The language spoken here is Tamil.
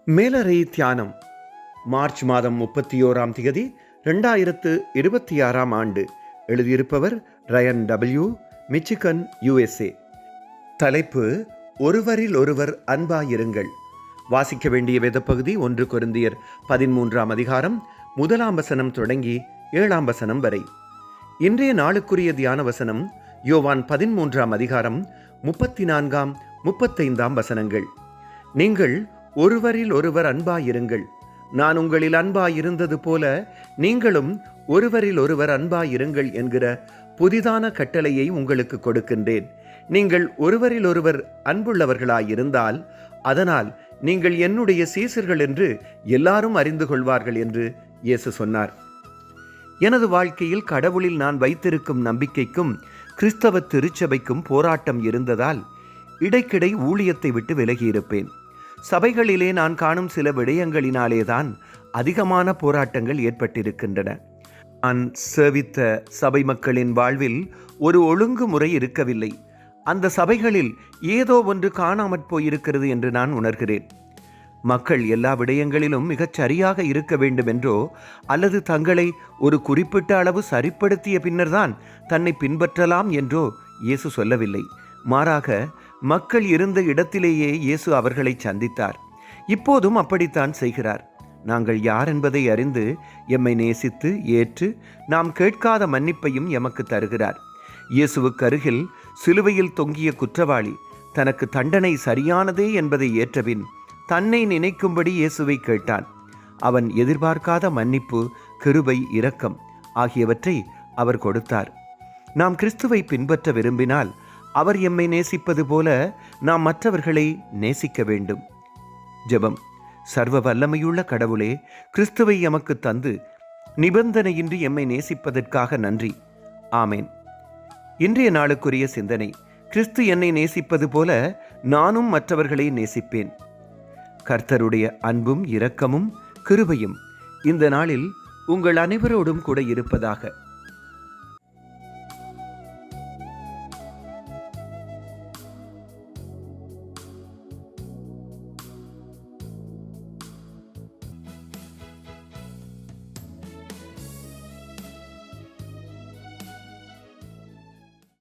மேலறை தியானம் மார்ச் மாதம் 31 2026 ஆண்டு. எழுதியிருப்பவர் ரயன் டபிள்யூ, மிச்சிகன், USA. தலைப்பு: ஒருவரில் ஒருவர் அன்பாயிருங்கள். வாசிக்க வேண்டிய வேதப்பகுதி 1 கொரிந்தியர் 13 அதிகாரம் 1 வசனம் தொடங்கி 7 வசனம் வரை. இன்றைய நாளுக்குரிய தியான வசனம் யோவான் 13 அதிகாரம் 34 35 வசனங்கள். நீங்கள் ஒருவரில் ஒருவர் அன்பாயிருங்கள். நான் உங்களில் அன்பாயிருந்தது போல நீங்களும் ஒருவரில் ஒருவர் அன்பாயிருங்கள் என்கிற புதிதான கட்டளையை உங்களுக்கு கொடுக்கின்றேன். நீங்கள் ஒருவரில் ஒருவர் அன்புள்ளவர்களாயிருந்தால் அதனால் நீங்கள் என்னுடைய சீசர்கள் என்று எல்லாரும் அறிந்து கொள்வார்கள் என்று இயேசு சொன்னார். எனது வாழ்க்கையில் கடவுளில் நான் வைத்திருக்கும் நம்பிக்கைக்கும் கிறிஸ்தவ திருச்சபைக்கும் போராட்டம் இருந்ததால் இடைக்கிடை ஊழியத்தை விட்டு விலகியிருப்பேன். சபைகளிலே நான் காணும் சில விடயங்களினாலேதான் அதிகமான போராட்டங்கள் ஏற்பட்டிருக்கின்றன. நான் சேவித்த சபை மக்களின் வாழ்வில் ஒரு ஒழுங்குமுறை இருக்கவில்லை. அந்த சபைகளில் ஏதோ ஒன்று காணாமற் போயிருக்கிறது என்று நான் உணர்கிறேன். மக்கள் எல்லா விடயங்களிலும் மிகச் சரியாக இருக்க வேண்டும் என்றோ அல்லது தங்களை ஒரு குறிப்பிட்ட அளவு சரிப்படுத்திய பின்னர்தான் தன்னை பின்பற்றலாம் என்றோ இயேசு சொல்லவில்லை. மாறாக மக்கள் இருந்த இடத்திலேயே இயேசு அவர்களை சந்தித்தார். இப்போதும் அப்படித்தான் செய்கிறார். நாங்கள் யார் என்பதை அறிந்து எம்மை நேசித்து ஏற்று நாம் கேட்காத மன்னிப்பையும் எமக்கு தருகிறார். இயேசுவுக்கு அருகில் சிலுவையில் தொங்கிய குற்றவாளி தனக்கு தண்டனை சரியானதே என்பதை ஏற்றபின் தன்னை நினைக்கும்படி இயேசுவை கேட்டான். அவன் எதிர்பார்க்காத மன்னிப்பு, கிருபை, இரக்கம் ஆகியவற்றை அவர் கொடுத்தார். நாம் கிறிஸ்துவை பின்பற்ற விரும்பினால் அவர் எம்மை நேசிப்பது போல நாம் மற்றவர்களை நேசிக்க வேண்டும். ஜெபம். சர்வ வல்லமையுள்ள கடவுளே, கிறிஸ்துவை எமக்கு தந்து நிபந்தனையின்றி எம்மை நேசிப்பதற்காக நன்றி. ஆமேன். இன்றைய நாளுக்குரிய சிந்தனை: கிறிஸ்து என்னை நேசிப்பது போல நானும் மற்றவர்களை நேசிப்பேன். கர்த்தருடைய அன்பும் இரக்கமும் கிருபையும் இந்த நாளில் உங்கள் அனைவரோடும் கூட இருப்பதாக.